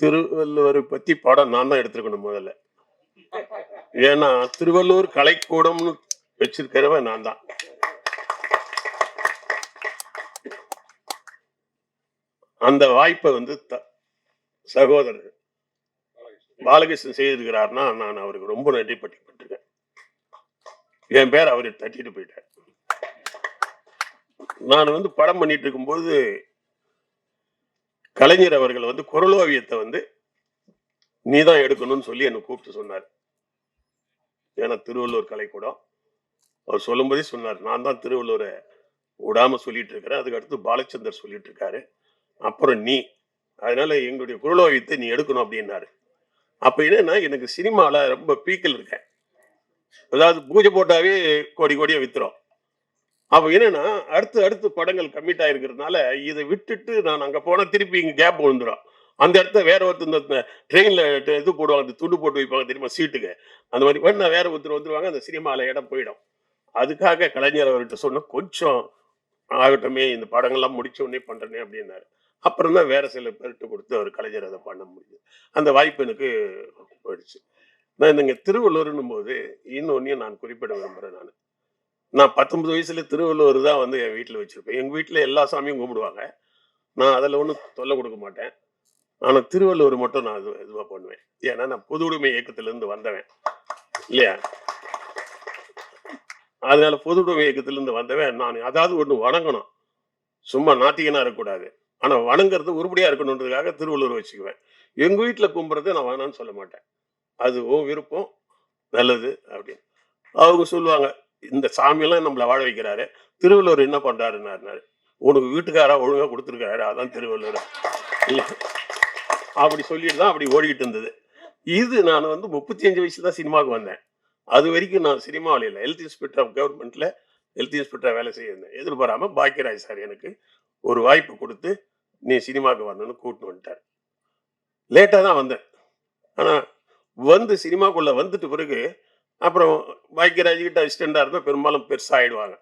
திருவள்ளுவரை பத்தி படம் நான் தான் எடுத்திருக்கணும் முதல்ல. ஏன்னா திருவள்ளூர் கலைக்கூடம்னு வச்சிருக்கிறவன் நான் தான். அந்த வாய்ப்பை வந்து சகோதரர் பாலகிருஷ்ணன் செய்திருக்கிறார்னா நான் அவருக்கு ரொம்ப நன்றி பட்டிருக்கேன். என் பேர் அவரு தட்டிட்டு போயிட்டார். நான் வந்து படம் பண்ணிட்டு இருக்கும்போது கலைஞர் அவர்கள் வந்து குரலோவியத்தை வந்து நீதான் எடுக்கணும்னு சொல்லி என்னை கூப்பிட்டு சொன்னார். ஏன்னா திருவள்ளூர் கலைக்கூடம் அவர் சொல்லும்போதே சொன்னார், நான் தான் திருவள்ளூரை விடாம சொல்லிட்டு இருக்கிறேன், அதுக்கு அடுத்து பாலச்சந்தர் சொல்லிட்டு இருக்காரு, அப்புறம் நீ, அதனால எங்களுடைய குரலோவியத்தை நீ எடுக்கணும் அப்படின்னாரு. அப்ப என்னன்னா எனக்கு சினிமால ரொம்ப பீக்கல் இருக்கேன், அதாவது பூஜை போட்டாவே கோடி கோடியா வித்துரும். அப்ப என்னன்னா அடுத்து அடுத்து படங்கள் கமிட் ஆயிருக்கிறதுனால இதை விட்டுட்டு நான் அங்க போனா திருப்பி இங்க கேப் விழுந்துடும். அந்த இடத்த வேற ஒருத்தர் இந்த ட்ரெயின்ல இது போடுவாங்க, அந்த துண்டு போட்டு வைப்பாங்க தெரியுமா சீட்டுக்கு, அந்த மாதிரி வேணா வேற ஒருத்தர் வந்துருவாங்க, அந்த சினிமால இடம் போயிடும். அதுக்காக கலைஞர் அவர்கிட்ட சொன்ன கொஞ்சம் ஆகட்டுமே, இந்த படங்கள்லாம் முடிச்ச உடனே பண்றேனே அப்படின்னாரு. அப்புறம் தான் வேற சில பேர்கிட்ட கொடுத்து அவர் கலைஞர் அதை பண்ண முடியுது. அந்த வாய்ப்பு எனக்கு போயிடுச்சு. நான் இங்க திருவள்ளூர்னும் போது இன்னொன்னையும் நான் குறிப்பிட விரும்புறேன். நான் 19 வயசுல திருவள்ளுவர் தான் வந்து என் வீட்டுல வச்சிருப்பேன். எங்க வீட்டுல எல்லா சாமியும் கும்பிடுவாங்க, நான் அதுல ஒன்றும் தொல்லை கொடுக்க மாட்டேன். ஆனா திருவள்ளுவர் மட்டும் நான் இதுவா பண்ணுவேன். ஏன்னா நான் பொது உடைமை இயக்கத்துல இருந்து வந்தவன் இல்லையா, அதனால பொது உடைமை இயக்கத்துல இருந்து வந்தவன் நான். அதாவது ஒண்ணு வணங்கணும், சும்மா நாத்திகனா இருக்கக்கூடாது, ஆனா வணங்குறது உருப்படியா இருக்கணுன்றதுக்காக திருவள்ளுவர் வச்சுக்குவேன். எங்க வீட்டுல கும்பிடுறத நான் வேணான்னு சொல்ல மாட்டேன், அது உன் விருப்பம், நல்லது அப்படின்னு. அவங்க சொல்லுவாங்க, இந்த சாமியெல்லாம் நம்மளை வாழ வைக்கிறாரு, திருவள்ளுவர் என்ன பண்றாருன்னாரு, உனக்கு வீட்டுக்காரா ஒழுங்கா கொடுத்துருக்காரு, அதான் திருவள்ளுவர் அப்படி சொல்லிட்டு தான் அப்படி ஓடிக்கிட்டு இருந்தது. இது நான் வந்து 35 வயசுல தான் சினிமாவுக்கு வந்தேன். அது வரைக்கும் நான் சினிமாவில் இல்லை, ஹெல்த் இன்ஸ்பெக்டர் ஆஃப் கவர்மெண்ட்ல ஹெல்த் இன்ஸ்பெக்டர் வேலை செய்யிருந்தேன். எதிர்பாராம பாக்கியராஜ் சார் எனக்கு ஒரு வாய்ப்பு கொடுத்து நீ சினிமாவுக்கு வரணும்னு கூப்பிட்டு வந்துட்டார். லேட்டா தான் வந்தேன், ஆனா வந்து சினிமாக்குள்ள வந்துட்டு பிறகு அப்புறம் பாக்கியராஜ் கிட்ட அசிஸ்டண்டா இருந்தா பெரும்பாலும் பெருசா ஆயிடுவாங்க,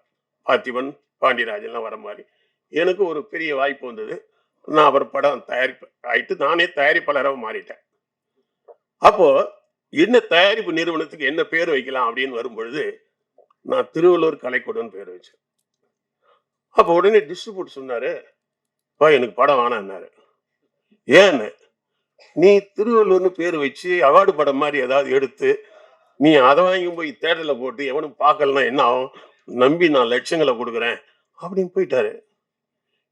பார்த்திபன் பாண்டியராஜன்லாம் வர மாதிரி. எனக்கு ஒரு பெரிய வாய்ப்பு வந்தது. நான் அவர் படம் தயாரிப்பு ஆயிட்டு நானே தயாரிப்பாளராக மாறிட்டேன். அப்போ என்ன தயாரிப்பு நிறுவனத்துக்கு என்ன பேர் வைக்கலாம் அப்படின்னு வரும்பொழுது நான் திருவள்ளூர் கலைக்கூடம் பேர் வச்சேன். அப்போ உடனே டிஸ்ட்ரிபியூட் சொன்னாரு, எனக்கு படம் வேணான்னாரு. ஏன்னு, நீ திருவள்ளூர்னு பேர் வச்சு அவார்டு படம் மாதிரி ஏதாவது எடுத்து நீ அதை வாங்கி போய் தேட்டர்ல போட்டு எவனும் பார்க்கலன்னா என்ன ஆகும், நம்பி நான் லட்சங்களை கொடுக்குறேன் அப்படின்னு போயிட்டாரு.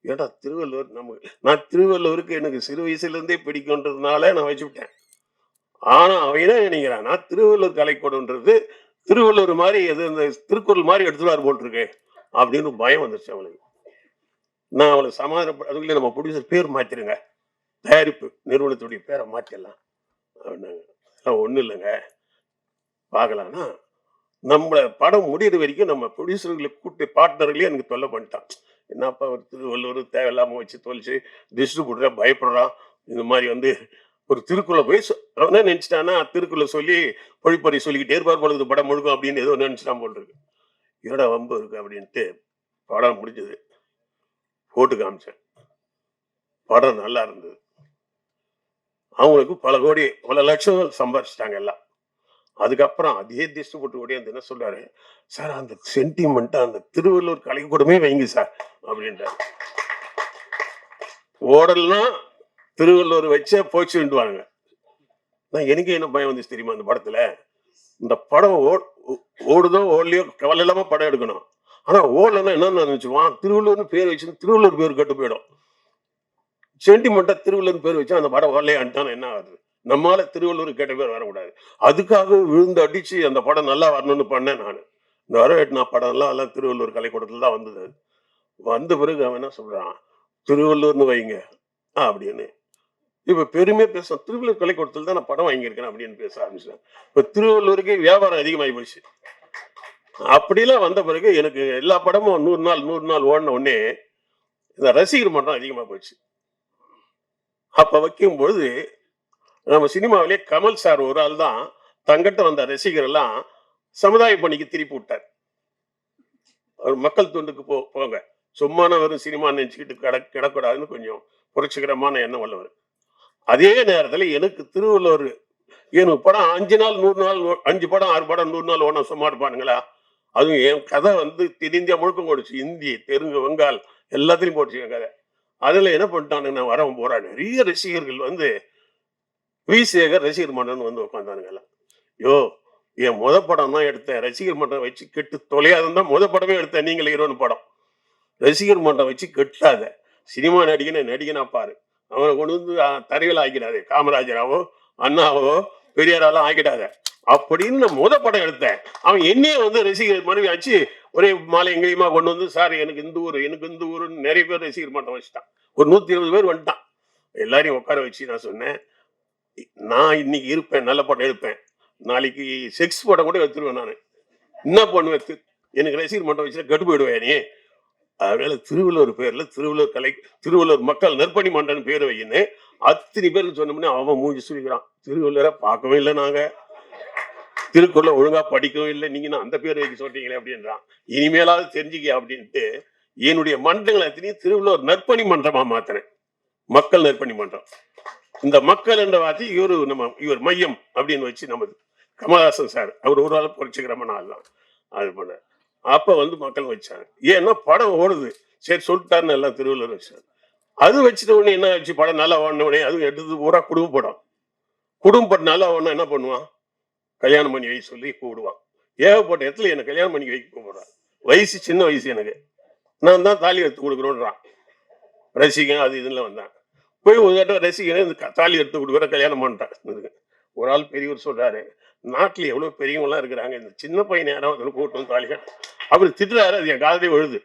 ஏடா திருவள்ளுவர் நான் திருவள்ளுவருக்கு எனக்கு சிறு வயசுல இருந்தே பிடிக்கும்ன்றதுனால நான் வச்சுவிட்டேன். ஆனா அவன் என்ன நினைக்கிறான்னா திருவள்ளுவர் கலைக்கூடம்ன்றது திருவள்ளுவர் மாதிரி எது இந்த திருக்குறள் மாதிரி எடுத்துவார் போட்டிருக்கு அப்படின்னு பயம் வந்துருச்சு அவனுக்கு. நான் அவளை சமாதானம், அதுக்குள்ளே நம்ம ப்ரொடியூசர் பேர் மாத்திருங்க, தயாரிப்பு நிறுவனத்துடைய பேரை மாத்திடலாம் அப்படின்னாங்க. ஒன்றும் இல்லைங்க, பார்க்கலாம்னா நம்மள படம் முடிகிற வரைக்கும் நம்ம ப்ரொடியூசர்களை கூப்பிட்டு பார்ட்னர்களே எனக்கு தொல்லை பண்ணிட்டான். என்னப்பா ஒரு திருவள்ளுவர் தேவையில்லாம வச்சு தொலைச்சு டிஸ்ட்ரிபியூட்டரா பயப்படுறான், இந்த மாதிரி வந்து ஒரு திருக்குறளை போய் அவனே நினைச்சிட்டானா திருக்குறளை சொல்லி பொழிப்பறி சொல்லிக்கிட்டே இருப்பார் பொழுது படம் முழுக்கும் அப்படின்னு ஏதோ நினைச்சிட்டான் போல் இருக்கு. இதோட வம்பு இருக்கு அப்படின்ட்டு படம் முடிஞ்சது, போட்டு காமிச்சேன். படம் நல்லா இருந்தது, அவங்களுக்கு பல கோடி பல லட்சம் சம்பாதிச்சிட்டாங்க எல்லாம். அதுக்கப்புறம் அதே டிஸ்ட்ரிபியூட்டர் ஓடி அந்த என்ன சொல்றாரு, சார் அந்த சென்டிமெண்ட் அந்த திருவள்ளூர் கலைக்கூடமே வைங்க சார் அப்படின்றாரு. ஓடலாம் திருவள்ளூர் வச்சே போச்சுவாங்க. நான் எனக்கு என்ன பயம் வந்துச்சு தெரியுமா, அந்த படத்துல இந்த படம் ஓடுதோ ஓடலையோ கவலை இல்லாம படம் எடுக்கணும். ஆனா ஓடலன்னா என்ன நினைச்சுவான், திருவள்ளூர்னு பேர் வச்சு திருவள்ளூர் பேர் கட்டு போயிடும். சென்டிமெண்டா திருவள்ளூர் பேர் வச்சா அந்த படம் ஓடலையான்ட்டான என்ன ஆகுது, நம்மால திருவள்ளூர் கேட்ட பேர் வரக்கூடாது. அதுக்காக விழுந்து அடிச்சு அந்த படம் நல்லா வரணும்னு பண்ணேன் நான். இந்த வரவேட்டினா படம் எல்லாம் திருவள்ளூர் கலைக்கூடத்துல தான் வந்தது. வந்த பிறகு அவன் என்ன சொல்றான், திருவள்ளூர்னு வைங்க அப்படின்னு. இப்ப பெருமையா பேச திருவள்ளூர் கலைக்கூடத்துல தான் நான் படம் வாங்கியிருக்கேன் அப்படின்னு பேச ஆரம்பிச்சேன். இப்ப திருவள்ளூருக்கு வியாபாரம் அதிகமாகி போச்சு. அப்படிலாம் வந்த பிறகு எனக்கு எல்லா படமும் 100 நாள் ஓடின உடனே இந்த ரசிகர் மன்றம் அதிகமா போச்சு. அப்ப வைக்கும்போது நம்ம சினிமாவிலே கமல் சார் ஒரு ஆள் தான் தங்கிட்ட வந்த ரசிகர் எல்லாம் சமுதாய பணிக்கு திருப்பி விட்டார். அவர் மக்கள் தொண்டுக்கு போங்க, சும்மான வரும் சினிமா நினைச்சுக்கிட்டு கிடக்கூடாதுன்னு கொஞ்சம் புரட்சிகரமான எண்ணம் உள்ளவர். அதே நேரத்துல எனக்கு திருவள்ளுவர் எனக்கு படம் 5 நாள் 100 நாள் 5 படம் 6 படம் 100 நாள் ஓடும் சும்மா இருப்பானுங்களா? அதுவும் என் கதை வந்து தென்னிந்தியா முழுக்க ஓடுச்சு. ஹிந்தி, தெலுங்கு, வங்காள் எல்லாத்துலயும் போட்டுச்சு என் கதை. அதுல என்ன பண்ணிட்டானுங்க, நான் வரவன் போறான். நெறைய ரசிகர்கள் வந்து வி.சேகர் ரசிகர் மன்றம்னு வந்து உட்கார்ந்தானுங்க எல்லாம். யோவ்! என் படம் தான் எடுத்தேன். ரசிகர் மன்றம் வச்சு கெட்டு தொலையாதுன்னு தான் படமே எடுத்தேன். நீங்களே ஹீரோன்னு படம். ரசிகர் மன்றம் வச்சு கெட்டாத. சினிமா நடிகனா பாரு. அவன கொண்டு வந்து தரையில ஆக்கிடாத. காமராஜராவோ, அண்ணாவோ, பெரியாராலாம் ஆக்கிடாத. அப்படின்னு நான் படம் எடுத்தேன். அவன் என்னையே வந்து ரசிகர் மனைவி ஆச்சு ஒரே மாலை எங்கேயுமா கொண்டு வந்து, சார் எனக்கு இந்த ஊருன்னு நெறைய பேர் ரசிகர் மன்றம் வச்சுட்டான். ஒரு 120 பேர் வந்துட்டான். எல்லாரையும் உட்கார வச்சு நான் சொன்னேன், நான் இன்னைக்கு இருப்பேன். நல்ல படம் எடுப்பேன். நாளைக்கு செக்ஸ் படம் கூட எடுத்துருவேன் நானு. என்ன பண்ணுவேன்? எனக்கு ரசிகர் மன்றம் வச்சுட்டா கெட்டு போயிடுவேன் நீ. அதனால திருவள்ளுவர் பேர்ல திருவள்ளுவர் மக்கள் நற்பணி மன்றம்னு பேரை வையின்னு அத்தனை பேருக்கு சொன்னோம்னா அவன் மூஞ்சி சுழிக்கிறான். திருவள்ளுவரை பார்க்கவே இல்லை நாங்க. திருக்குறளை ஒழுங்கா படிக்கவும் இல்லை. நீங்க அந்த பேர் வைக்க சொல்றீங்களே அப்படின்றான். இனிமேலாவது தெரிஞ்சுக்க அப்படின்ட்டு என்னுடைய மன்றங்களை எத்தனையும் திருவள்ளுவர் நற்பணி மன்றமா மாத்தினேன். மக்கள் நற்பணி மன்றம். இந்த மக்கள் என்ற வார்த்தை இவர் மையம் அப்படின்னு வச்சு நமது கமலஹாசன் சார் அவர் ஒரு ஆள் புரட்சிகரமான ஆள் தான் அது பண்ண. அப்ப வந்து மக்கள் வச்சாங்க. ஏன்னா படம் ஓடுது. சரி சொல்லிட்டாருன்னு எல்லாம் திருவள்ளுவர் வச்சாங்க. அது வச்சுட்ட உடனே என்ன ஆச்சு, படம் நல்லா ஓடின உடனே அதுவும் எடுத்தது பூரா குடும்ப படம். குடும்ப படம் நல்லா ஓடனா என்ன பண்ணுவான், கல்யாணம் பண்ணி வைக்க சொல்லி கூப்பிடுவான். ஏகப்பட்ட இடத்துல என்ன கல்யாணம் பண்ணி வைக்க கூப்பிடுறான். வயசு சின்ன வயசு எனக்கு. நான் தான் தாலி எடுத்து கொடுக்குறோன்றான். ரசிகன் அது இதுல வந்தான். போய் ஒரு தடவை ரசிகனே இந்த தாலி எடுத்து கொடுக்குற கல்யாணம் பண்ணிட்டான். ஒரு ஆள் பெரியவர் சொல்றாரு, நாட்டுல எவ்வளவு பெரியவங்க எல்லாம் இருக்கிறாங்க, இந்த சின்ன பையன் யாராவது கூட்டம் தாலியா அப்படி திட்டுறாரு. அது என் காதலே விழுது.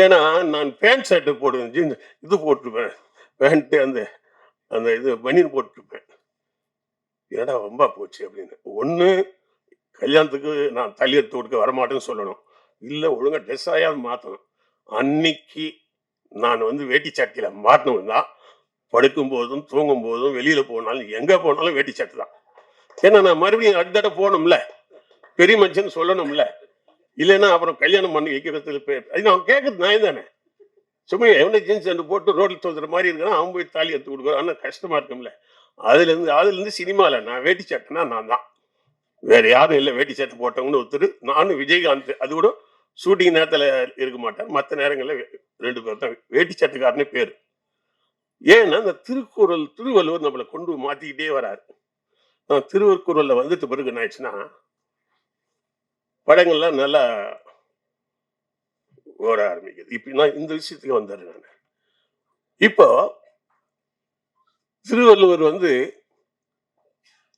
ஏன்னா நான் பேண்ட் ஷர்ட் போடுவேன், ஜீன்ஸ் இது போட்டிருப்பேன், பேண்ட் அந்த அந்த இது பனியன் போட்டிருப்பேன். ஏடா ரொம்ப போச்சு அப்படின்னு. ஒண்ணு கல்யாணத்துக்கு நான் தாலி எடுத்து கொடுக்க வரமாட்டேன்னு சொல்லணும், இல்ல ஒழுங்கா ட்ரெஸ் ஆயாவது மாத்தணும். அன்னைக்கு நான் வந்து வேட்டி சட்டையில மாட்டணும் தான். படுக்கும் போதும் தூங்கும் போதும் வெளியில போனாலும் எங்க போனாலும் வேட்டி சட்டை தான். ஏன்னா நான் மறுபடியும் அடுத்தட போகணும்ல, பெரிய மனுஷன் சொல்லணும்ல. இல்லைன்னா அப்புறம் கல்யாணம் பண்ணி வைக்கிறதுல பேர் அவன் கேட்கறது நான் தானே. சும்மா எவனை ஜீன்ஸ் ரெண்டு போட்டு ரோட்ல தோத்துற மாதிரி இருக்கிறான், அவன் போய் தாலி எடுத்து கொடுக்குறான். ஆனால் கஷ்டமா இருக்கும்ல. அதுல இருந்து சினிமால நான் வேட்டி சட்டைனா நான் தான், வேற யாரும் இல்லை. வேட்டி சட்டை போட்டவங்கன்னு ஒருத்தர் நானும் விஜயகாந்த். அது கூட ஷூட்டிங் நேரத்துல இருக்க மாட்டேன், மற்ற நேரங்கள்ல 2 பேர் தான் வேட்டி சட்டைக்காரனே பேரு. ஏன்னா இந்த திருவள்ளுவர் நம்மளை கொண்டு மாத்திக்கிட்டே வராரு. திருக்குறள்ல வந்துட்டு பிறகு என்ன ஆயிடுச்சுன்னா, படங்கள்லாம் நல்லா ஓட ஆரம்பிக்குது. இப்ப நான் இந்த விஷயத்துக்கு வந்துடுறேன் நான். இப்போ திருவள்ளுவர் வந்து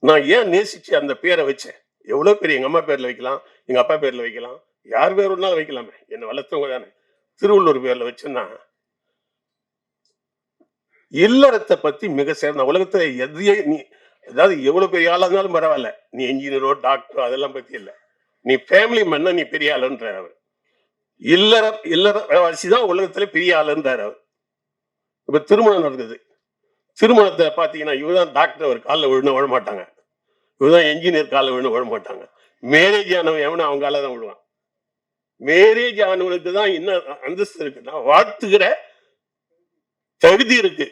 நான் ஏன் நேசிச்சு அந்த பேரை வச்சேன். எவ்வளவு பேர் எங்க அம்மா பேர்ல வைக்கலாம், எங்க அப்பா பேர்ல வைக்கலாம், யார் பேர் ஒன்னாலும் வைக்கலாமே, என்ன வளர்த்தவங்க தானே. திருவள்ளுவர் பேர்ல வச்சேன்னா, இல்லறத்தை பத்தி மிக சேர்ந்த உலகத்துல எதையே நீ, அதாவது எவ்வளவு பெரிய ஆளா இருந்தாலும் பரவாயில்ல, நீ என்ஜினியரோ டாக்டரோ அதெல்லாம் பத்தி இல்லை, நீ ஃபேமிலி மேன்னா நீ பெரிய ஆளுன்றார் அவர். இல்லறவாசிதான் உலகத்துல பெரிய ஆளுன்றார் அவர். இப்ப திருமணம் நடக்குது. திருமணத்தை பாத்தீங்கன்னா இவதான் டாக்டர், அவர் காலில் விழுந்து விழ மாட்டாங்க, இவதான் என்ஜினியர் காலில் விழுந்து விழ மாட்டாங்க. மேரேஜ் ஆனவன் எவனும் அவங்க கால தான் விழுவான். மேரேஜ் ஆனவனுக்கு தான் என்ன அந்தஸ்து இருக்குன்னா, வாழ்த்துகிற தகுதி இருக்கு.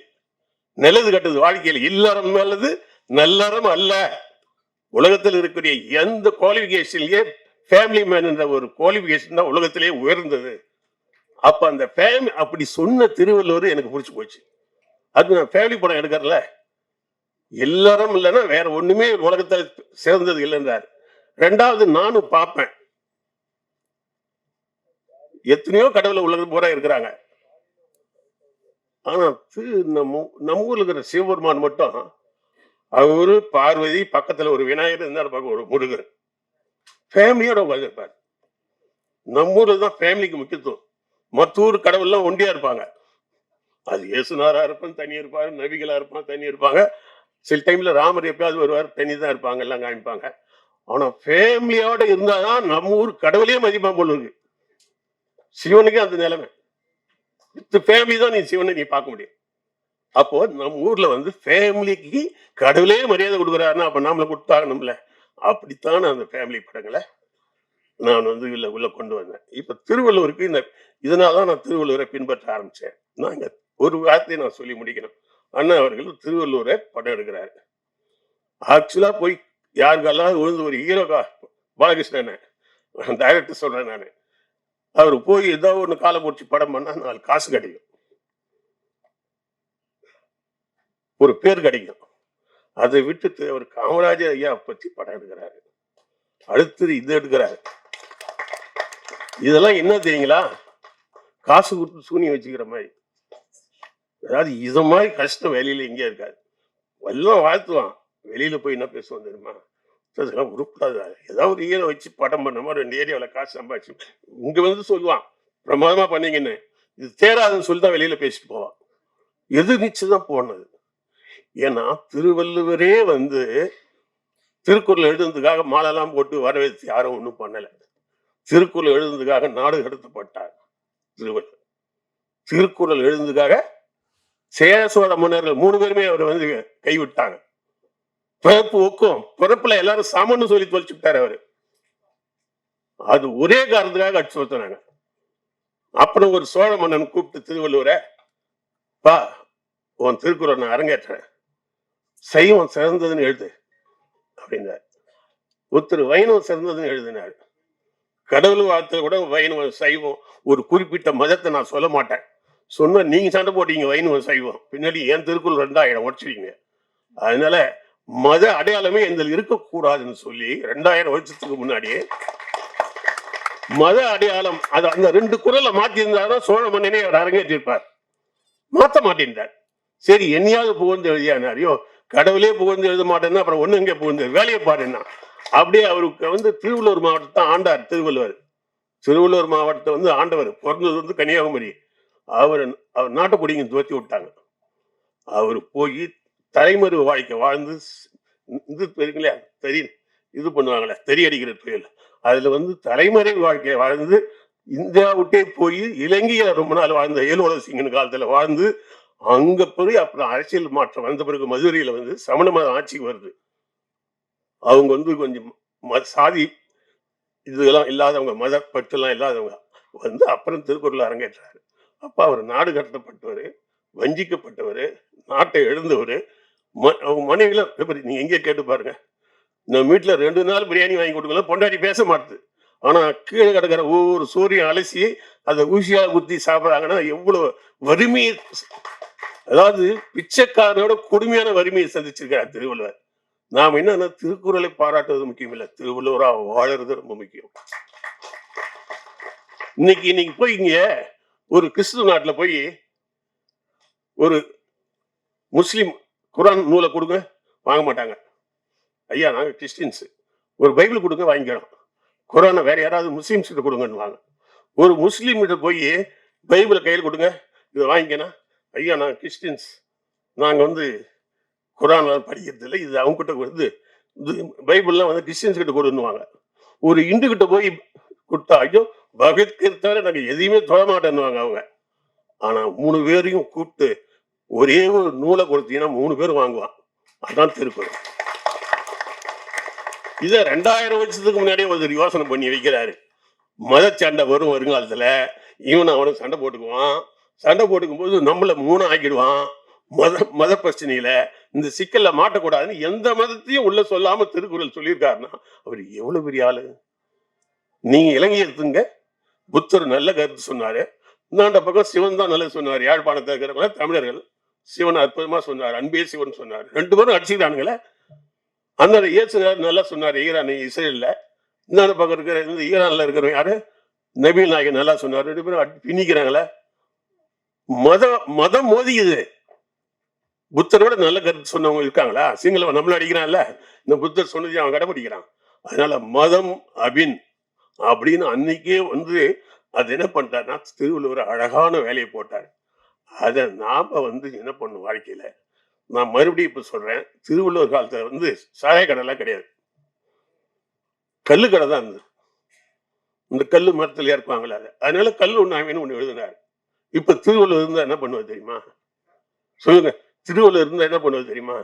நல்லது கட்டுது வாழ்க்கையில். இல்லறம் நல்லது, நல்லறம் அல்ல. உலகத்தில் இருக்கக்கூடிய எந்த குவாலிபிகேஷன்லயே ஃபேமிலி மேன் என்ற ஒரு குவாலிபிகேஷன் தான் உலகத்திலேயே உயர்ந்தது. அப்ப அந்த ஃபேமிலி அப்படி சொன்ன திருவள்ளுவர் எனக்கு பிடிச்சு போச்சு. அது நான் ஃபேமிலி படம் எடுக்கிறல, எல்லாரும் இல்லைன்னா வேற ஒண்ணுமே உலகத்துல சிறந்தது இல்லைன்றாரு. 2வது நானும் பார்ப்பேன், எத்தனையோ கடவுளை உலகம் பூரா இருக்கிறாங்க. ஆனா நம்ம ஊர்ல இருக்கிற சிவபெருமான் மட்டும், அவரு பார்வதி, பக்கத்துல ஒரு விநாயகர் இருந்தாரு, பக்கம் ஒரு முருகர், ஃபேமிலியோட உட்காந்துருப்பாரு. நம்ம ஊர்ல தான் ஃபேமிலிக்கு முக்கியத்துவம். மற்ற ஊர் கடவுள்லாம் ஒண்டியா இருப்பாங்க. அது இயேசுநாதரா இருப்பான் தனி இருப்பாரு, நபிகளா இருப்பான் தனி இருப்பாங்க, சில டைம்ல ராமர் எப்பயாவது வருவார், தனி தான் இருப்பாங்க, எல்லாம் காமிப்பாங்க. ஆனா ஃபேமிலியோட இருந்தாதான் நம்ம ஊர் கடவுளே மதிப்பா போல இருக்கு. சிவனுக்கே அந்த நிலைமை. ஃபேமிலி தான் நீ சிவனை நீ பார்க்க முடியும். அப்போ நம்ம ஊர்ல வந்து ஃபேமிலிக்கு கடவுளே மரியாதை கொடுக்குறாருன்னா அப்ப நாமளை கொடுத்தாகணும்ல. அப்படித்தான் அந்த ஃபேமிலி படங்களை நான் வந்து உள்ள கொண்டு வந்தேன். இப்ப திருவள்ளுவருக்கு இதனாலதான் நான் திருவள்ளுவரை பின்பற்ற ஆரம்பிச்சேன். நான் இங்க ஒரு வார்த்தையை நான் சொல்லி முடிக்கணும். அண்ணா அவர்கள் திருவள்ளூரை படம் எடுக்கிறாரு. ஆக்சுவலா போய் யாருக்கெல்லாம் விழுந்து ஒரு ஹீரோக்கா பாலகிருஷ்ணன் டைரக்டர் சொல்றேன் நானு. அவரு போய் ஏதோ ஒண்ணு காலை முடிச்சு படம் பண்ணா 4 காசு கிடைக்கும், ஒரு பேர் கிடைக்கும். அதை விட்டுட்டு அவர் காமராஜர் ஐயா பத்தி படம் எடுக்கிறாரு. அடுத்தது இது எடுக்கிறாரு. இதெல்லாம் என்ன தெரியுங்களா? காசு கொடுத்து சூனியம் வச்சுக்கிற மாதிரி. அதாவது இது மாதிரி கஷ்டம் வெளியில எங்கேயும் இருக்காது. எல்லாம் வாழ்த்துவான். வெளியில போய் என்ன பேசுவான் தெரியுமா? அதெல்லாம் உருப்படாது. ஏதாவது ஒரு ஹீரோ வச்சு படம் பண்ணமா 2 ஏரியாவில் காசு சம்பாதிச்சு இங்க வந்து சொல்லுவான் பிரமாதமா பண்ணீங்கன்னு. இது தேராதுன்னு சொல்லி தான் வெளியில பேசிட்டு போவான். எது நிச்சயம் போனது. ஏன்னா திருவள்ளுவரே வந்து திருக்குறள் எழுதுனதுக்காக மாலெல்லாம் போட்டு வரவேற்று யாரும் ஒன்றும் பண்ணல. திருக்குறள் எழுதுனதுக்காக நாடு கடத்தப்பட்டார் திருவள்ளுவர். திருக்குறள் எழுதுனதுக்காக சேர சோழ மன்னர்கள் 3 பேருமே அவர் வந்து கைவிட்டாங்க. பிறப்பு ஒக்கும் பிறப்புல எல்லாரும் சமன்னு சொல்லி தொலைச்சுட்டாரு அவரு. அது ஒரே காரணத்துக்காக அடிச்சு வச்சாங்க. அப்புறம் ஒரு சோழ மன்னன் கூப்பிட்டு திருவள்ளுவரை, பா உன் திருக்குறள் நான் அரங்கேற்றேன், சைவம் சிறந்ததுன்னு எழுது அப்படின்னாரு. ஒருத்தர் வைணவம் சிறந்ததுன்னு எழுதினாரு. கடவுள் வார்த்தை கூட வைணவம் சைவம் ஒரு குறிப்பிட்ட மதத்தை நான் சொல்ல மாட்டேன். சொன்ன நீங்க சண்டை போட்டீங்க வைணவம் சைவம், பின்னாடி என் திருக்குறள் 2000 உடச்சிருக்கீங்க. அதனால மத அடையாளமே எங்கள் இருக்கக்கூடாதுன்னு சொல்லி 2000 வருஷத்துக்கு முன்னாடியே மத அடையாளம் அது அந்த 2 குறளை மாத்தி இருந்தாதான் சோழ மன்னனே அவர் அரங்கேற்றிருப்பார். மாத்த மாட்டேன்றார். சரி என்னையாவது புகழ்ந்து எழுதியானாரியோ, கடவுளே புகழ்ந்து எழுத மாட்டேன்னா அப்புறம் ஒண்ணு எங்கே புகழ்ந்து வேலையை பாருன்னா. அப்படியே அவருக்கு வந்து திருவள்ளூர் மாவட்டத்தை ஆண்டார் திருவள்ளுவர். திருவள்ளூர் மாவட்டத்தை வந்து ஆண்டவர். பிறந்தது வந்து கன்னியாகுமரி. அவர் நாட்டை பிடிங்க துவத்தி விட்டாங்க. அவர் போய் தலைமறை வாழ்க்கை வாழ்ந்து இது தெரியுங்களா, இது பண்ணுவாங்களே தெரி அடிக்கிற புயல், அதுல வந்து தலைமறை வாழ்க்கை வாழ்ந்து இந்தியா விட்டே போய் இலங்கையில ரொம்ப நாள் வாழ்ந்த ஏலோல சிங்கன் காலத்துல வாழ்ந்து அங்க போய் அப்புறம் அரசியல் மாற்றம் வந்த பிறகு மதுரையில வந்து சமண மத ஆட்சிக்கு வருது. அவங்க வந்து கொஞ்சம் சாதி இதெல்லாம் இல்லாதவங்க, மத பற்றெல்லாம் இல்லாதவங்க வந்து அப்புறம் திருக்குறள் அரங்கேற்றாரு. அப்ப அவர் நாடு கடத்தப்பட்டவர், வஞ்சிக்கப்பட்டவர், நாட்டை எழுந்தவர். அவங்க மனைவில நீங்க எங்கே கேட்டு பாருங்க. நம்ம வீட்டுல 2 நாள் பிரியாணி வாங்கி கொடுக்கலாம், பொண்டாட்டி பேச மாட்டுது. ஆனா கீழே கிடக்கிற ஒவ்வொரு சூரியன் அலசி அதை ஊசியா குத்தி சாப்பிடுறாங்கன்னா எவ்வளவு வறுமையை, அதாவது பிச்சைக்காரனோட கொடுமையான வறுமையை சந்திச்சிருக்கார் திருவள்ளுவர். நாம என்னன்னா திருக்குறளை பாராட்டுவது முக்கியம் இல்ல, திருவள்ளுவரா வாழறது ரொம்ப முக்கியம். இன்னைக்கு போய் இங்க ஒரு கிறிஸ்துவ நாட்டுல போய் ஒரு முஸ்லிம் குரான் நூலை கொடுங்க, வாங்க மாட்டாங்க. ஐயா நாங்க கிறிஸ்டின்ஸ், ஒரு பைபிள் கொடுங்க வாங்கிக்கிறோம். குரானை வேற யாராவது முஸ்லிம்ஸ் கிட்ட கொடுங்கன்னு வாங்க. ஒரு முஸ்லீம் கிட்ட போய் பைபிளை கையில் கொடுங்க, இதை வாங்கிக்கணும். ஐயா நாங்க கிறிஸ்டின்ஸ், நாங்க வந்து குரான் படிக்கிறது இல்லை, இது அவங்க கிட்ட கொடுத்து பைபிள்லாம் வந்து கிறிஸ்டின்ஸ் கிட்ட கொடுன்னுவாங்க. ஒரு இந்து கிட்ட போய் கொடுத்தா ஐயோ பகவத்கீதை நாங்க எதையுமே தொட மாட்டேன்னுவாங்க அவங்க. ஆனா 3 பேரையும் கூப்பிட்டு ஒரே ஒரு நூலை கொடுத்தீங்கன்னா 3 பேர் வாங்குவான். அதான் திருக்குறள். இத 2000 வருஷத்துக்கு முன்னாடியே ஒரு யோசனை பண்ணி வைக்கிறாரு. மத சண்டை வரும் வருங்காலத்துல, இவன் அவனும் சண்டை போட்டுக்குவான். சண்டை போட்டுக்கும் போது நம்மள 3 ஆக்கிடுவான். மத பிரச்சனையில இந்த சிக்கல்ல மாட்டக்கூடாதுன்னு எந்த மதத்தையும் உள்ள சொல்லாம திருக்குறள் சொல்லியிருக்காருன்னா அவர் எவ்வளவு பெரிய ஆளு. நீங்க இலங்கை எடுத்துங்க, புத்தர் நல்ல கருத்து சொன்னாரு. இந்தாண்ட பக்கம் சிவன் தான் நல்லது சொன்னார். யாழ்ப்பாணத்தில் இருக்கிறவங்க தமிழர்கள் சிவன் அற்புதமா சொன்னார், அன்பே சிவன் சொன்னார். 2 பேரும் அடிச்சுக்கிறானுங்களே. அந்த இயேசுநாதர் நல்லா சொன்னார் ஈரான் இஸ்ரேல்ல. இந்தாண்ட பக்கம் இருக்கிற இந்த ஈரான்ல இருக்கிறவங்க யாரு நபீல் நாயகன் நல்லா சொன்னார். 2 பேரும் பின்னிக்கிறாங்களே. மதம் மோதிக்குது. புத்தரோட நல்ல கருத்து சொன்னவங்க இருக்காங்களா? சிங்களவன் நம்மள அடிக்கிறான்ல, இந்த புத்தர் சொன்னதையும் அவன் கடைபிடிக்கிறான். அதனால மதம் அபின் அப்படின்னு அன்னைக்கே வந்து அது என்ன பண்ணிட்டாருன்னா திருவள்ளுவர் அழகான வேலையை போட்டார். அதை நாம வந்து என்ன பண்ணும் வாழ்க்கையில. நான் மறுபடியும் இப்ப சொல்றேன், திருவள்ளுவர் காலத்துல வந்து சாய கடைலாம் கிடையாது, கல்லு கடை தான் இருந்தது. இந்த கல்லு மரத்துல ஏற்பாங்களே, அதனால கல்லு ஒண்ணு எழுதினார். இப்ப திருவள்ளுவர் இருந்தா என்ன பண்ணுவது தெரியுமா? சொல்லுங்க. திருவள்ளுவர் இருந்தா என்ன பண்ணுவது தெரியுமா?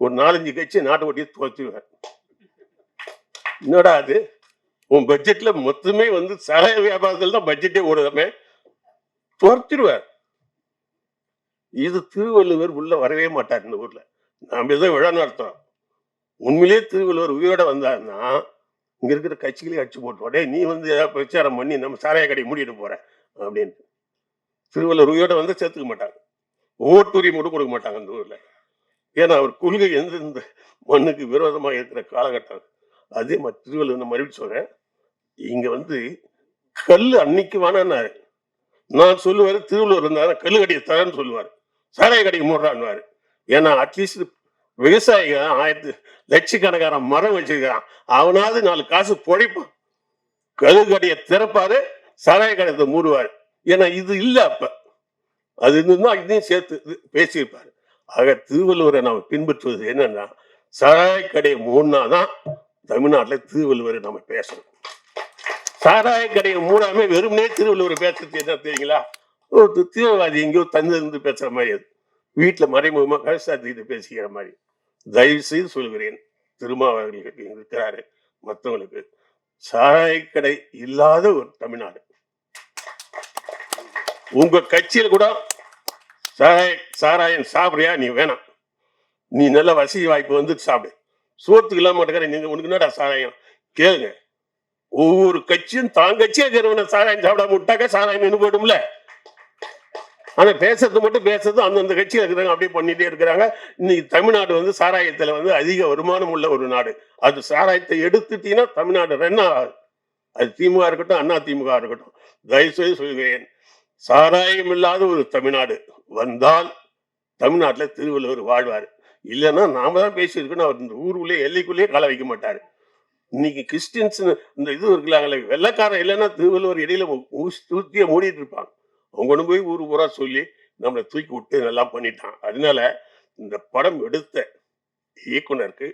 ஒரு 4-5 கட்சி நாட்டை ஒட்டியே துவச்சுவார். என்னடா அது, உன் பட்ஜெட்ல மொத்தமே வந்து சாராய வியாபாரத்தில் தான் பட்ஜெட்டே ஓடுதமே, துவச்சிடுவார். இது திருவள்ளுவர் உள்ள வரவே மாட்டார் இந்த ஊர்ல. நாம ஏதோ விழா நடத்துறோம். உண்மையிலேயே திருவள்ளுவர் உயிரோட வந்தாருன்னா, இங்க இருக்கிற கட்சிகளே அடிச்சு போட்டுருவோம். "டேய் நீ வந்து ஏதாவது பிரச்சாரம் பண்ணி நம்ம சாராய கடைய மூடிட்டு போற" அப்படின்ட்டு. திருவள்ளுவர் உயிரோட வந்தா சேர்த்துக்க மாட்டாங்க. ஓட்டுரிமை கூட கொடுக்க மாட்டாங்க அந்த ஊர்ல. ஏன்னா அவர் கொள்கை எந்தெந்த மண்ணுக்கு விரோதமா இருக்கிற காலகட்டம். அதே மாதிரி திருவள்ளுவர் நான் மறுபடியும் சொல்றேன். இங்க வந்து கல்லு அன்னைக்கு வேணான்னாரு. நான் சொல்லுவாரு திருவள்ளுவர் இருந்தாரு கல்லு கடையை தரேன்னு சொல்லுவாரு. சாராய கடையை மூடுறான்னுவாரு. ஏன்னா அட்லீஸ்ட் விவசாயிங்க லட்சக்கணக்கான மரம் வச்சிருக்கான். அவனாவது 4 காசு பொழைப்பான். கல்லு கடையை திறப்பாரு, சாராய கடையத்தை மூடுவாரு. ஏன்னா இது இல்ல அப்ப. அது இருந்துன்னா இதையும் சேர்த்து பேசியிருப்பாரு. ஆக திருவள்ளுவரை நாம் பின்பற்றுவது என்னன்னா, சாராய கடையை மூடினாதான் தமிழ்நாட்டில் திருவள்ளுவரை நம்ம பேசணும். சாராய கடையை மூடாம வெறுமனே திருவள்ளுவரை பேசுறது என்ன தெரியுங்களா? ஒரு தீவிரவாதி எங்கேயோ தந்து பேசுற மாதிரி அது. வீட்டுல மறைமுகமா கருசாத்திட்டு பேசிக்கிற மாதிரி. தயவு செய்து சொல்கிறேன், திருமாவர்களுக்கு இருக்கிறாரு மற்றவங்களுக்கு, சாராய கடை இல்லாத ஒரு தமிழ்நாடு. உங்க கட்சியில கூட சாராயம் சாப்பிடுறியா? நீ வேணாம், நீ நல்ல வசதி வாய்ப்பு வந்து சாப்பிடு. சோத்துக்கு இல்லாம மாட்டேங்கிற நீங்க உனக்கு என்னடா சாராயம் கேளுங்க. ஒவ்வொரு கட்சியும் தான் கட்சியா இருக்கிறவன சாராயம் சாப்பிடாம விட்டாக்க சாராயம் நின்று போயிடும்ல. ஆனா பேசுறது மட்டும் பேசுறது அந்தந்த கட்சியில் இருக்கிறாங்க, அப்படியே பண்ணிட்டே இருக்கிறாங்க. இன்னைக்கு தமிழ்நாடு வந்து சாராயத்துல வந்து அதிக வருமானம் உள்ள ஒரு நாடு. அது சாராயத்தை எடுத்துட்டீங்கன்னா தமிழ்நாடு ரெண்டா ஆகுது. அது திமுக இருக்கட்டும், அண்ணா திமுக இருக்கட்டும். தயவுசெய்து சொல்கிறேன், சாராயம் இல்லாத ஒரு தமிழ்நாடு வந்தால் தமிழ்நாட்டில் திருவள்ளுவர் வாழ்வார். இல்லைன்னா நாம தான் பேசியிருக்கணும். அவர் இந்த ஊருக்குள்ளே எல்லைக்குள்ளேயே கால வைக்க மாட்டாரு. இன்னைக்கு கிறிஸ்டின்ஸ் இந்த இது இருக்கலாங்களே, வெள்ளக்காரன் இல்லைன்னா திருவள்ளுவர் இடையில தூக்கிய மூடிட்டு இருப்பாங்க. அவங்க கொண்டு போய் ஊர் ஊரா சொல்லி நம்மளை தூக்கி விட்டு நல்லா பண்ணிட்டான். அதனால இந்த படம் எடுத்த இயக்குனருக்கு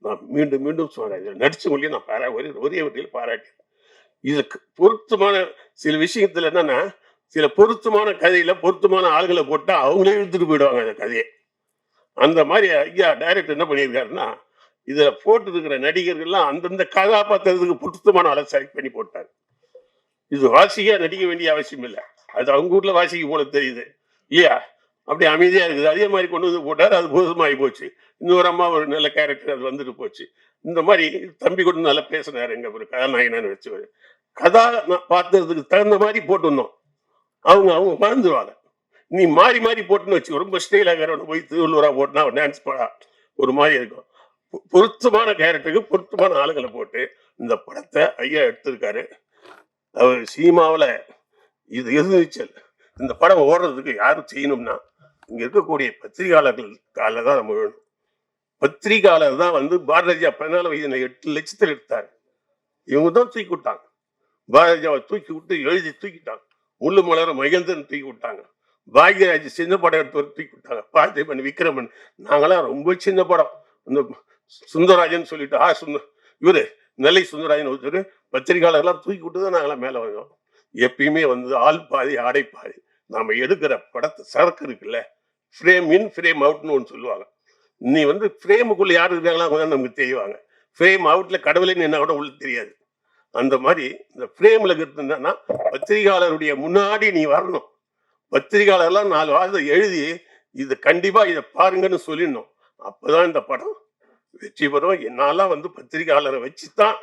நான் மீண்டும் மீண்டும் சொல்றேன், இதில் நடிச்சவங்களையும் நான் ஒரே வகையில் பாராட்டேன். இதுக்கு பொருத்தமான சில விஷயத்துல என்னன்னா, சில பொருத்தமான கதையில பொருத்தமான ஆளுகளை போட்டா அவங்களே இழுத்துட்டு போயிடுவாங்க அந்த கதையை. அந்த மாதிரி ஐயா டைரக்டர் என்ன பண்ணியிருக்காருன்னா, இதுல போட்டு இருக்கிற நடிகர்கள்லாம் அந்தந்த கதாபாத்திரத்துக்கு பொருத்தமான ஆளை செலக்ட் பண்ணி போட்டார். இது வாசிக்கா நடிக்க வேண்டிய அவசியம் இல்லை. அது அவங்க ஊர்ல வாசிக்க போல தெரியுது இல்லையா? அப்படி அமைதியா இருக்குது. அதே மாதிரி கொண்டு வந்து போட்டார், அது போதுமாகி போச்சு. இன்னொரு அம்மா ஒரு நல்ல கேரக்டர், அது வந்துட்டு போச்சு. இந்த மாதிரி தம்பி கூட நல்லா பேசினாரு, எங்க ஒரு கதாநாயகனான்னு வச்சு பாத்திரத்துக்கு தகுந்த மாதிரி போட்டுருந்தோம். அவங்க அவங்க மறந்துடுவாங்க. நீ மாறி மாறி போட்டுன்னு வச்சு ரொம்ப ஸ்டைலாக போய் திருவள்ளுவரா போட்டுனா டான்ஸ் போடா ஒரு மாதிரி இருக்கும். பொருத்தமான கேரக்டருக்கு பொருத்தமான ஆளுங்களை போட்டு இந்த படத்தை ஐயா எடுத்திருக்காரு. அவர் சினிமாவில் இது எதிர்நீச்சல். இந்த படம் ஓடுறதுக்கு யாரும் செய்யணும்னா இங்க இருக்கக்கூடிய பத்திரிகையாளர்கள் கால தான் நம்ம வேணும். பத்திரிகையாளர் தான் வந்து பாரதியா 14 வயதுல 8 லட்சத்தில் எடுத்தாரு. இவங்க தான் தூக்கி விட்டாங்க. பாரதியாவை தூக்கி விட்டு எழுதி தூக்கிட்டாங்க. முள்ளு மலர மகேந்திரன் தூக்கி விட்டாங்க. பாக்யராஜ் சின்ன படம் எடுத்து தூக்கி விட்டாங்க. பார்த்திபன், விக்ரமன், நாங்களாம் ரொம்ப சின்ன படம். இந்த சுந்தரராஜன் சொல்லிட்டு இவரு நெல்லை சுந்தரராஜன் ஒருத்தர் பத்திரிகையாளர்லாம் தூக்கி விட்டு தான் நாங்களாம் மேல வந்தோம். எப்பயுமே வந்து ஆள் பாதி ஆடை பாதி. நாம எடுக்கிற படத்தை சரக்கு இருக்குல்ல, ஃப்ரேம் இன் ஃப்ரேம் அவுட்னு ஒன்று சொல்லுவாங்க. நீ வந்து ஃப்ரேமுக்குள்ள யாரு இருக்காங்களா நமக்கு தெரியுவாங்க. ஃப்ரேம் அவுட்ல கடவுளே என்ன கூட உள்ள தெரியாது. அந்த மாதிரி இந்த ஃப்ரேம்ல இருந்தா பத்திரிகையாளருடைய முன்னாடி நீ வரணும். பத்திரிகையாளர்லாம் 4 வாரத்தை எழுதி இது கண்டிப்பா இதை பாருங்கன்னு சொல்லிடணும். அப்பதான் இந்த படம் வெற்றி பெறும். என்னாலாம் வந்து பத்திரிகையாளரை வச்சுதான்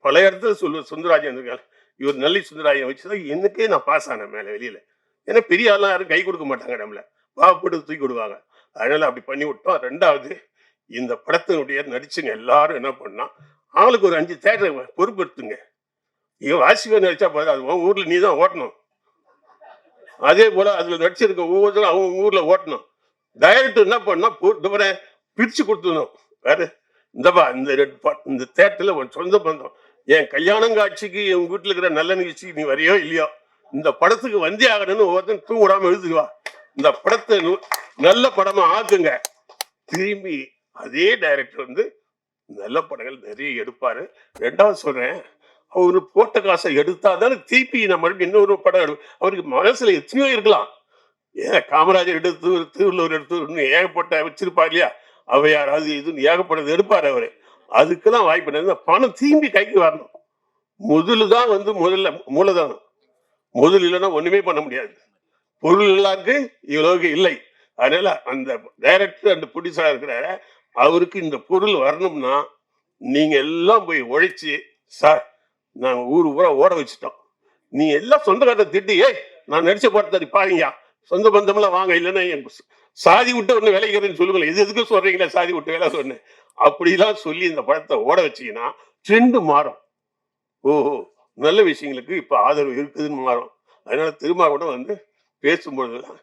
பல இடத்துல சுந்தரராஜன் இருக்காரு. இவர் நெல்லை சுந்தரராஜன் வச்சுதான் எனக்கே நான் பாஸ் ஆனேன் மேல வெளியில. ஏன்னா பெரிய ஆள்லாம் யாரும் கை கொடுக்க மாட்டாங்க, நம்மள பாவப்பட்டு தூக்கி விடுவாங்க. அதனால அப்படி பண்ணி விட்டோம். 2வது, இந்த படத்தினுடைய நடிச்சுங்க எல்லாரும் என்ன பண்ணா, ஆளுக்கு ஒரு 5 தேட்டர் பொறுப்பெடுத்துங்க. இவன் வாசிக்க நடிச்சா போதும், அது ஊர்ல நீ தான் ஓட்டணும். அதே போல அதுல நடிச்சிருக்க ஒவ்வொருத்தரும் அவங்க ஊர்ல ஓட்டணும். டைரக்டர் என்ன பண்ணா பிரிச்சு கொடுத்துடணும். வேற இந்தப்பா இந்த தேட்டர்ல ஒரு சொந்த பந்தம், என் கல்யாணம் காட்சிக்கு என் வீட்டுல இருக்கிற நல்ல நிகழ்ச்சிக்கு நீ வரையோ இல்லையோ, இந்த படத்துக்கு வந்தே ஆகணும்னு ஒவ்வொருத்தன் தூங்கிடாம எழுதுவா. இந்த படத்தை நல்ல படமா ஆக்குங்க. திரும்பி அதே டைரக்டர் வந்து நல்ல படங்கள் நிறைய எடுப்பாரு. 2வது சொல்றேன், அவரு போட்ட காசை எடுத்தாதானே திருப்பி நம்ம இன்னொரு படம் அவருக்கு மனசுல எத்தனையோ இருக்கலாம். ஏன் காமராஜர் எடுத்து திருவள்ளுவர் எடுத்து ஏகப்பட்ட வச்சிருப்பா இல்லையா, அவையார் அது இதுன்னு ஏகப்பட்டது எடுப்பாரு அவரு. அதுக்கெல்லாம் வாய்ப்பு பணம் திரும்பி கைக்கு வரணும். முதல்ல தான் வந்து மூலதனம். முதல் இல்லைன்னா ஒண்ணுமே பண்ண முடியாது. பொருள் எல்லாருக்கு இவ்வளவுக்கு இல்லை. அதனால அந்த டைரக்டர் அண்ட் ப்ரொடியூசரா இருக்கிறாரு, அவருக்கு இந்த பொருள் வரணும்னா நீங்க எல்லாம் போய் உழைச்சு, சார் நாங்க ஊரு பூரா ஓட வச்சுட்டோம். நீ எல்லாம் சொந்தக்காரத்தை திட்டி, ஏய் நான் நடிச்ச படத்தை பாருங்க, சொந்த பந்தமெல்லாம் வாங்க, இல்லைன்னா என் சாதி விட்டு ஒண்ணு விளைகிறேன்னு சொல்லுங்களேன். இது எதுக்கு சொல்றீங்களா சாதி விட்டு வேலை சொன்னேன். அப்படிலாம் சொல்லி இந்த படத்தை ஓட வச்சீங்கன்னா ட்ரெண்ட் மாறும். ஓஹோ! நல்ல விஷயங்களுக்கு இப்ப ஆதரவு இருக்குதுன்னு மாறும். அதனால திருமாவளவன் வந்து பேசும்பொழுதெல்லாம்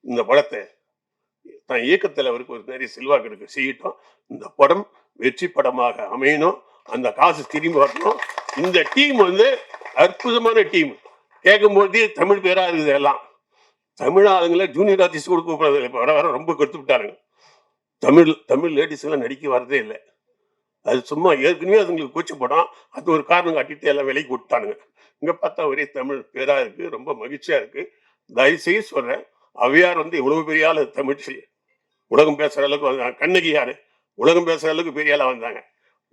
இந்த படத்தை தான் இயக்கத்தில் அவருக்கு ஒரு நிறைய செல்வாக்கு இருக்கு, செய்யட்டும். இந்த படம் வெற்றி படமாக அமையணும். அந்த காசு திரும்பி வரணும். இந்த டீம் வந்து அற்புதமான டீம். கேட்கும்போதே தமிழ் பேரா இருக்குது எல்லாம். தமிழ் ஆளுங்களை ஜூனியர் ஆர்டிஸ்ட் கூட கூப்பிடுறது இல்லை. வர வர ரொம்ப கொடுத்து விட்டாருங்க. தமிழ் தமிழ் லேடிஸ் எல்லாம் நடிக்க வரதே இல்லை. அது சும்மா ஏற்கனவே அதுங்களுக்கு கூச்ச படம். அது ஒரு காரணம் காட்டிட்டு எல்லாம் விலைக்கு விட்டானுங்க. இங்க பார்த்தா ஒரே தமிழ் பேரா இருக்கு. ரொம்ப மகிழ்ச்சியா இருக்கு. தயவு செய்து சொல்றேன், அவையார் வந்து இவ்வளவு பெரிய ஆளு தமிழ் உலகம் பேசுற அளவுக்கு வந்தாங்க. கண்ணகி யாரு உலகம் பேசுற அளவுக்கு பெரிய ஆளா வந்தாங்க.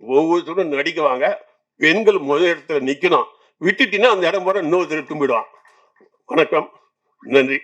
ஒவ்வொருத்தரும் நடிக்குவாங்க. பெண்கள் முதல் இடத்துல நிக்கணும். விட்டுட்டீங்கன்னா அந்த இடம் போற இன்னொருத்தர் தும்பிடுவான். வணக்கம், நன்றி.